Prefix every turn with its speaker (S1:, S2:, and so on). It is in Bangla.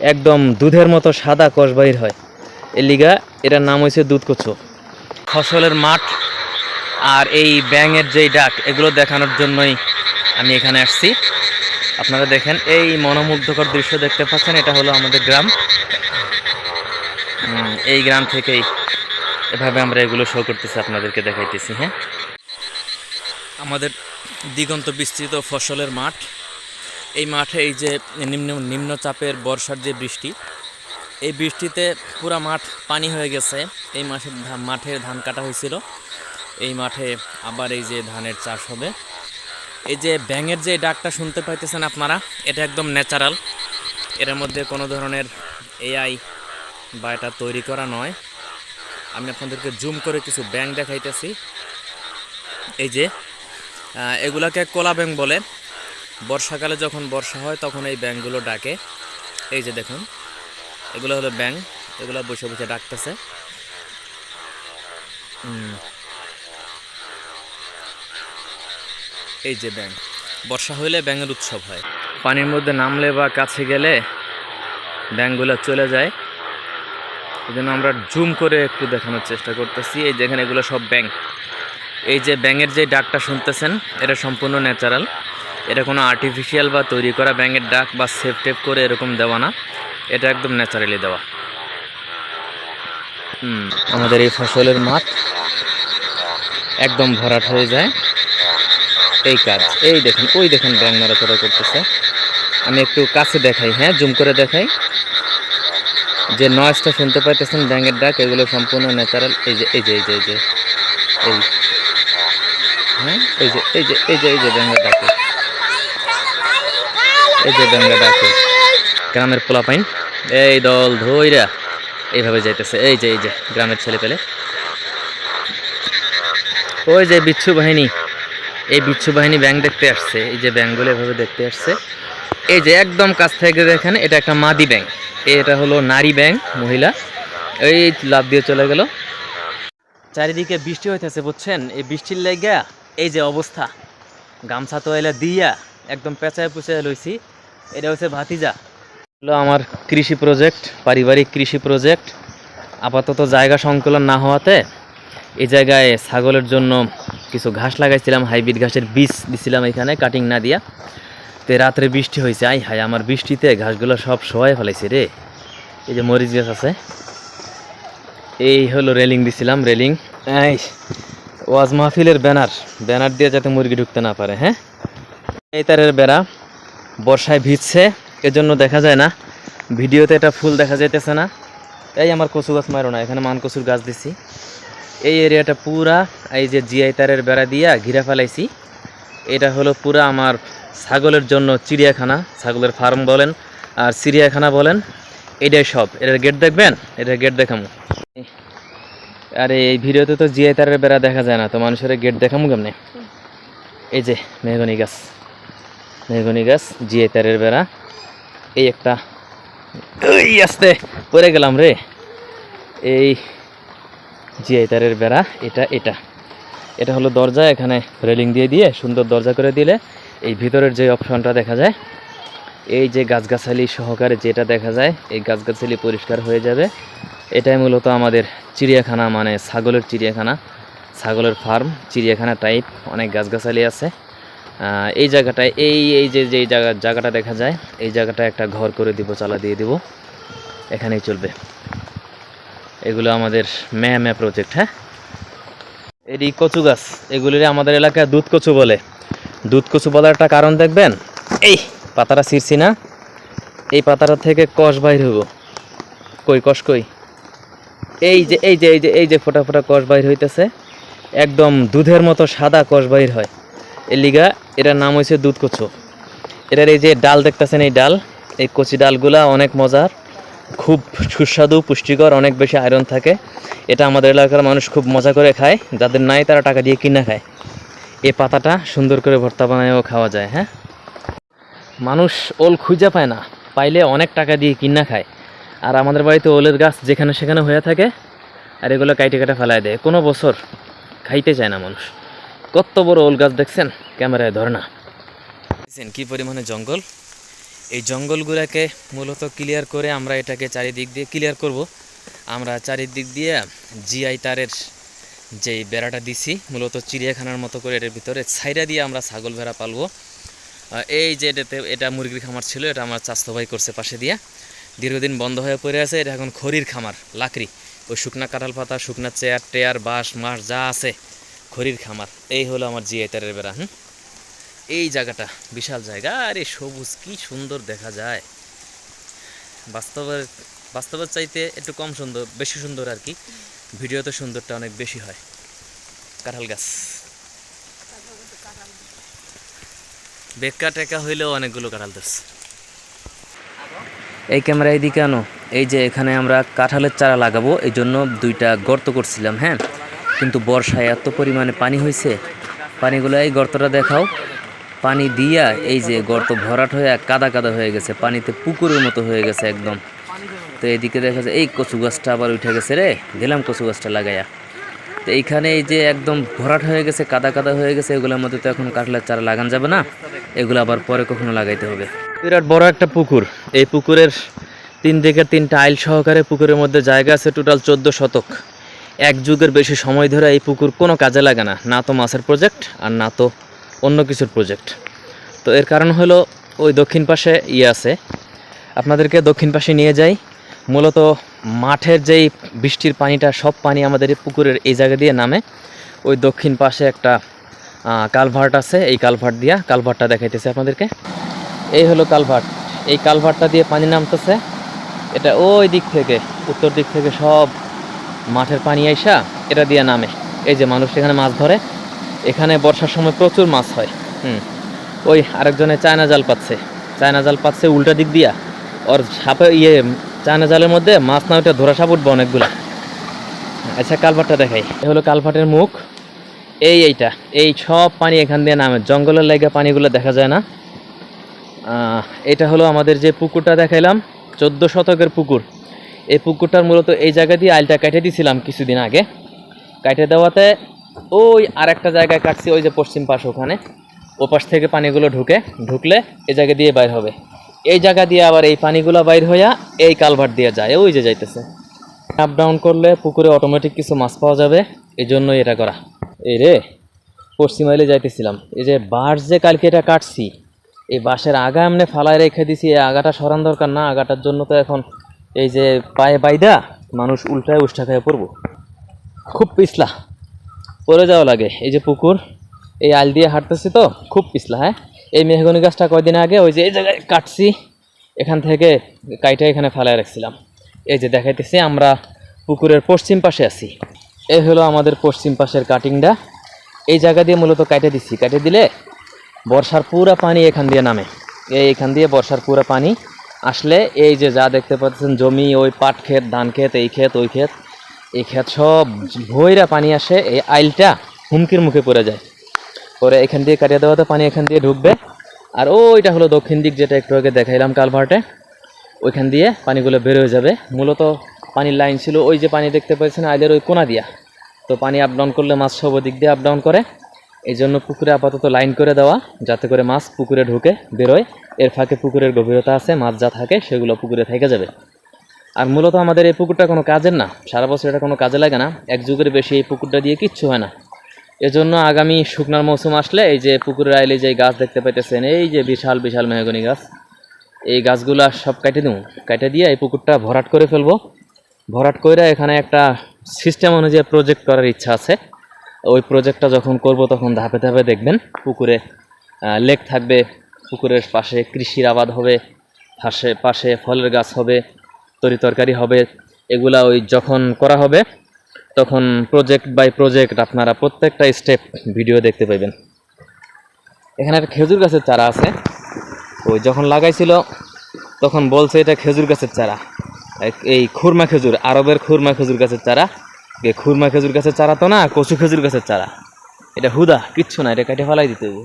S1: একদম দুধের মতো সাদা কষ বাহির হয়। এর লিগা এটার নাম হয়েছে দুধ কচু। ফসলের মাঠ আর এই ব্যাঙের যেই ডাক এগুলো দেখানোর জন্যই আমি এখানে আসছি। আপনারা দেখেন এই মনোমুগ্ধকর দৃশ্য দেখতে পাচ্ছেন, এটা হলো আমাদের গ্রাম। এই গ্রাম থেকেই এভাবে আমরা এগুলো শো করতেছি, আপনাদেরকে দেখাইতেছি। হ্যাঁ, আমাদের দিগন্ত বিস্তৃত ফসলের মাঠ। এই মাঠে এই যে নিম্নচাপের বর্ষার যে বৃষ্টি, এই বৃষ্টিতে পুরা মাঠ পানি হয়ে গেছে। এই মাঠে ধান কাটা হয়েছিল, এই মাঠে আবার এই যে ধানের চাষ হবে। এই যে ব্যাঙের যে ডাকটা শুনতে পাইতেছেন আপনারা, এটা একদম ন্যাচারাল। এর মধ্যে কোনো ধরনের এআই বা এটা তৈরি করা নয়। আমি আপনাদেরকে জুম করে কিছু ব্যাঙ দেখাইতেছি। এই যে এগুলাকে কোলা ব্যাঙ বলে। বর্ষাকালে যখন বর্ষা হয় তখন এই ব্যাঙগুলো ডাকে। এই যে দেখুন, এগুলো হলো ব্যাঙ, এগুলো বসে বসে ডাকতেছে। এই যে ব্যাঙ, বর্ষা হইলে ব্যাঙের উৎসব হয়। পানির মধ্যে নামলে বা কাছে গেলে ব্যাঙগুলো চলে যায়। এই জন্য আমরা জুম করে একটু দেখানোর চেষ্টা করতেছি। এই দেখেন, এগুলো সব ব্যাঙ। এই যে ব্যাঙের যে ডাকটা শুনতেছেন, এটা সম্পূর্ণ ন্যাচারাল। এটা কোনো আর্টিফিশিয়াল বা তৈরি করা ব্যাঙের ডাক বা সেভ টেপ করে এরকম দেওয়া না, এটা একদম ন্যাচারালি দেওয়া। আমাদের এই ফসলের মাঠ একদম ভরাট হয়ে যায় এই কাজ। এই দেখেন, ওই দেখেন ব্যাঙ নড়াচড়া করতেছে। আমি একটু কাছে দেখাই, হ্যাঁ, জুম করে দেখাই। যে নয়েজটা শুনতে পাইতেছেন ব্যাঙের ডাক, এগুলো সম্পূর্ণ ন্যাচারাল। এই যে এই যে এই যে এই যে এই হ্যাঁ, এই যে এই যে এই যে এই যে ব্যাঙের ডাকে, এই যে ব্যাঙের ডাকে গ্রামের পোলাপাইন এই দল ধইরা এইভাবে যাইতেছে। এই যে গ্রামের ছেলে পেলে, ওই যে বিচ্ছু বাহিনী, এই বিচ্ছু বাহিনী ব্যাঙ দেখতে আসছে। এই যে ব্যাঙগুলো এভাবে দেখতে আসছে। এই যে একদম কাছ থেকে দেখেন, এটা একটা মাদি ব্যাঙ, এটা হলো নারী ব্যাঙ, মহিলা। এই লাফ দিয়ে চলে গেল। চারিদিকে বৃষ্টি হইতেছে, বুঝছেন? এই বৃষ্টির লাইগা এই যে অবস্থা। গামছা তো এলা দিয়া একদম পেঁচায় পুচায় লইছি। এটা হচ্ছে ভাতিজা, হলো আমার কৃষি প্রজেক্ট, পারিবারিক কৃষি প্রজেক্ট। আপাতত জায়গা সংকলন না হওয়াতে এই জায়গায় ছাগলের জন্য কিছু ঘাস লাগাইছিলাম, হাইব্রিড ঘাসের বীজ দিছিলাম এখানে কাটিং না দিয়া। তো রাত্রে বৃষ্টি হয়েছে, আই হাই, আমার বৃষ্টিতে ঘাসগুলো সব শোয়াই ফেলাইছে রে। এই যে মরিচ গাছ আছে, এই হলো রেলিং দিছিলাম, রেলিং। এই ওয়াজ মাহফিলের ব্যানার দিয়ে যাতে মুরগি ঢুকতে না পারে। হ্যাঁ, এই তারের বেড়া বর্ষায় ভিজছে, এজন্য দেখা যায় না ভিডিওতে, এটা ফুল দেখা যাইতেছে না। এই আমার কচু গাছ মারো না, এখানে মান কচুর গাছ দিছি। এই এরিয়াটা পুরা এই যে জিআই তারের বেড়া দিয়া ঘিরে ফেলাইছি। এটা হলো পুরা আমার ছাগলের জন্য চিড়িয়াখানা, ছাগলের ফার্ম বলেন আর চিড়িয়াখানা বলেন, এটাই সব। এটার গেট দেখবেন, এটার গেট দেখামু। আরে এই ভিডিওতে তো জিআই তারের বেড়া দেখা যায় না, তো মানুষের গেট দেখামু কেমনে? এই যে মেহগনি গাছ, জিআই তারের বেড়া। এই একটা, এই আস্তে পড়ে গেলাম রে। এই জিআই তারের বেড়া, এটা হলো দরজা। এখানে রেলিং দিয়ে সুন্দর দরজা করে দিলে এই ভিতরের যে অপশনটা দেখা যায়, এই যে গাছগাছালি সহকারে যেটা দেখা যায়, এই গাছগাছালি পরিষ্কার হয়ে যাবে। এটাই মূলত আমাদের চিড়িয়াখানা, মানে ছাগলের চিড়িয়াখানা, ছাগলের ফার্ম, চিড়িয়াখানা টাইপ। অনেক গাছগাছালি আছে এই জায়গাটায়। এই যে জায়গাটা দেখা যায়, এই জায়গাটা একটা ঘর করে দিব, চালা দিয়ে দিব, এখানেই চলবে। এগুলো আমাদের ম্যা প্রজেক্ট। হ্যাঁ, এই কচু গাছ, এগুলির আমাদের এলাকায় দুধ কচু বলে। দুধ কচু বলার একটা কারণ দেখবেন, এই পাতাটা ছিঁড়ছি না, এই পাতাটা থেকে কষ বাইর হইব। কষ কই, এই যে ফোটা ফোটা কষ বাইর হইতেছে, একদম দুধের মতো সাদা কষ বাইর হয়। এর লিগা এটার নাম হয়েছে দুধ কচু। এটার এই যে ডাল দেখতেছেন, এই ডাল, এই কচি ডালগুলা অনেক মজার, খুব সুস্বাদু, পুষ্টিকর, অনেক বেশি আয়রন থাকে। এটা আমাদের এলাকার মানুষ খুব মজা করে খায়, যাদের নাই তারা টাকা দিয়ে কিনা খায়। এই পাতাটা সুন্দর করে ভর্তা বানায়ও খাওয়া যায়। হ্যাঁ, মানুষ ওল খুঁজে পায় না, পাইলে অনেক টাকা দিয়ে কিনা খায়। আর আমাদের বাড়িতে ওলের গাছ যেখানে সেখানে হয়ে থাকে, আর এগুলো কাইটে কাটা ফেলায় দেয়, কোনো বছর খাইতে চায় না মানুষ। কত বড় ওল গাছ দেখছেন, ক্যামেরায় ধরে না। দেখছেন কি পরিমাণে জঙ্গল। এই জঙ্গলগুলোকে মূলত ক্লিয়ার করে আমরা এটাকে চারিদিক দিয়ে ক্লিয়ার করব। আমরা চারিদিক দিয়ে জিআই তারের যেই বেড়াটা দিছি মূলত চিড়িয়াখানার মতো করে এটার ভিতরে ছাইরা দিয়ে আমরা ছাগল ভেড়া পালবো। এই যে এটা মুরগির খামার ছিল, এটা আমার চাচাতো ভাই করছে পাশে দিয়ে, দীর্ঘদিন বন্ধ হয়ে পড়ে আছে। এটা এখন খড়ির খামার, লাকড়ি, ওই শুকনা কাঁঠাল পাতা, শুকনা চেয়ার টেয়ার বাঁশ মাস যা আছে খড়ির খামার। এই হলো আমার জিআই তারের বেড়া। এই জায়গাটা বিশাল জায়গা, আরে সবুজ কি সুন্দর দেখা যায়। বাস্তবের চাইতে একটু কম সুন্দর, বেশি সুন্দর আর কি। ভিডিওতে সুন্দরটা অনেক বেশি হয়। কাঁঠাল গাছ বেকা টেকা হইলেও অনেকগুলো কাঁঠাল গাছ। এই ক্যামেরা এইদিকে আনো। এই যে এখানে আমরা কাঁঠালের চারা লাগাবো, এই জন্য 2টা গর্ত করছিলাম। হ্যাঁ, কিন্তু বর্ষায় এত পরিমাণে পানি হয়েছে, পানিগুলো এই গর্তটা দেখাও, পানি দিয়া এই যে গর্ত ভরাট হয়ে কাদা কাদা হয়ে গেছে, পানিতে পুকুরের মতো হয়ে গেছে একদম। তো এইদিকে দেখা যায় এই কচু গাছটা আবার উঠে গেছে রে, গেলাম কচু গাছটা লাগাইয়া। তো এইখানে এই যে একদম ভরাট হয়ে গেছে, কাদা কাদা হয়ে গেছে, এগুলোর মধ্যে তো এখন কাঁঠালের চারা লাগান যাবে না, এগুলো আবার পরে কখনো লাগাইতে হবে। বিরাট বড় একটা পুকুর, এই পুকুরের 3 থেকে 3টা আইল সহকারে পুকুরের মধ্যে জায়গা আছে টোটাল 14 শতক। 1 যুগের বেশি সময় ধরে এই পুকুর কোনো কাজে লাগে না, না তো মাছের প্রজেক্ট আর না তো অন্য কিছুর প্রজেক্ট। তো এর কারণ হলো ওই দক্ষিণ পাশে আছে, আপনাদেরকে দক্ষিণ পাশে নিয়ে যাই। মূলত মাঠের যেই বৃষ্টির পানিটা, সব পানি আমাদের এই পুকুরের এই জায়গা দিয়ে নামে। ওই দক্ষিণ পাশে একটা কালভার্ট আছে, এই কালভার্টটা দেখাইতেছে আপনাদেরকে। এই হলো কালভার্ট, এই কালভার্টটা দিয়ে পানি নামতেছে। এটা ওই দিক থেকে, উত্তর দিক থেকে সব মাঠের পানি আইসা এটা দিয়ে নামে। এই যে মানুষ এখানে মাছ ধরে, এখানে বর্ষার সময় প্রচুর মাছ হয়। ওই আরেকজনে চায়না জাল পাচ্ছে উল্টা দিক দিয়া, ওর সাপে চায়না জালের মধ্যে মাছ না ওইটা ধরা সাপ উঠবে অনেকগুলা। আচ্ছা, কালভার্টটা দেখাই। এ হলো কালভার্টের মুখ। এইটা এই সব পানি এখান দিয়ে নামে, জঙ্গলের লাইগা পানিগুলো দেখা যায় না। এটা হলো আমাদের যে পুকুরটা দেখাইলাম, 14 শতকের পুকুর। এই পুকুরটার মূলত এই জায়গা দিয়ে আইলটা কেটে দিয়েছিলাম কিছুদিন আগে। কেটে দেওয়াতে ওই আর একটা জায়গায় কাটছি, ওই যে পশ্চিম পাশ, ওখানে ওপাশ থেকে পানিগুলো ঢুকলে এই জায়গা দিয়ে বাইর হবে। এই জায়গা দিয়ে আবার এই পানিগুলো বাইর হইয়া এই কালভার্ট দিয়ে যায়, ওই যে যাইতেছে। আপ ডাউন করলে পুকুরে অটোমেটিক কিছু মাছ পাওয়া যাবে, এই জন্যই এটা করা। এই রে পশ্চিম আইলে যাইতেছিলাম, এই যে বাঁশ যে কালকে এটা কাটছি, এই বাঁশের আগা এমনি ফালায় রেখে দিছি। এই আগাটা সরান দরকার না, আগাটার জন্য তো এখন এই যে পায়ে বাইদা মানুষ উল্টায় উষ্টা খেয়ে পড়বো, খুব পিছলা, পড়ে যাওয়া লাগে। এই যে পুকুর, এই আল দিয়ে হাঁটতেছি তো খুব পিছলা। হ্যাঁ, এই মেহগনি গাছটা কয়দিন আগে ওই যে এই জায়গায় কাটছি, এখান থেকে কাইটা এখানে ফেলায় রাখছিলাম। এই যে দেখাইতেছি, আমরা পুকুরের পশ্চিম পাশে আছি। এই হলো আমাদের পশ্চিম পাশের কাটিংটা, এই জায়গা দিয়ে মূলত কাটে দিছি। কাটে দিলে বর্ষার পুরা পানি এখান দিয়ে নামে, এইখান দিয়ে বর্ষার পুরা পানি আসলে এই যে যা দেখতে পাচ্ছেন জমি, ওই পাট ক্ষেত, ধান ক্ষেত, এই ক্ষেত, ওই ক্ষেত, এই ক্ষেত সব ভইরা পানি আসে, এই আইলটা হুমকির মুখে পড়ে যায়। পরে এখান দিয়ে কাটিয়ে দেওয়াতে পানি এখান দিয়ে ঢুকবে। আর ওইটা হলো দক্ষিণ দিক, যেটা একটু আগে দেখাইলাম কালভার্টে, ওইখান দিয়ে পানিগুলো বের হয়ে যাবে। মূলত পানির লাইন ছিল ওই যে পানি দেখতে পাচ্ছেন আইলের ওই কোনা দিয়া। তো পানি আপ ডাউন করলে মাছ সব দিক দিয়ে আপ ডাউন করে, এই জন্য পুকুরে আপাতত লাইন করে দেওয়া, যাতে করে মাছ পুকুরে ঢুকে বেরোয়। এর ফাঁকে পুকুরের গভীরতা আছে, মাছ যা থাকে সেগুলো পুকুরে থেকে যাবে। আর মূলত আমাদের এই পুকুরটা কোনো কাজের না, সারা বছর এটা কোনো কাজে লাগে না, 1 যুগের বেশি এই পুকুরটা দিয়ে কিচ্ছু হয় না। এজন্য আগামী শুকনার মৌসুম আসলে এই যে পুকুরের আইলে যে গাছ দেখতে পাইতেছেন, এই যে বিশাল বিশাল মেহগনি গাছ, এই গাছগুলো সব কেটে দেবো। কেটে দিয়ে এই পুকুরটা ভরাট করে ফেলবো। ভরাট করে এখানে একটা সিস্টেম অনুযায়ী প্রজেক্ট করার ইচ্ছা আছে। ওই প্রজেক্টটা যখন করব তখন ধাপে ধাপে দেখবেন পুকুরে লেক থাকবে, পুকুরের পাশে কৃষির আবাদ হবে, পাশে ফলের গাছ হবে, তরিতরকারি হবে। এগুলা ওই যখন করা হবে তখন প্রজেক্ট বাই প্রজেক্ট আপনারা প্রত্যেকটা স্টেপ ভিডিও দেখতে পাবেন। এখানে একটা খেজুর গাছের চারা আছে, ওই যখন লাগাইছিল তখন বলছে এটা খেজুর গাছের চারা, এই খুরমা খেজুর, আরবের খুরমা খেজুর গাছের চারা। খুরমা খেজুর গাছের চারা তো না, কচু খেজুর গাছের চারা। এটা হুদা কিচ্ছু না, এটা কেটে ফেলাই দিতে হবে।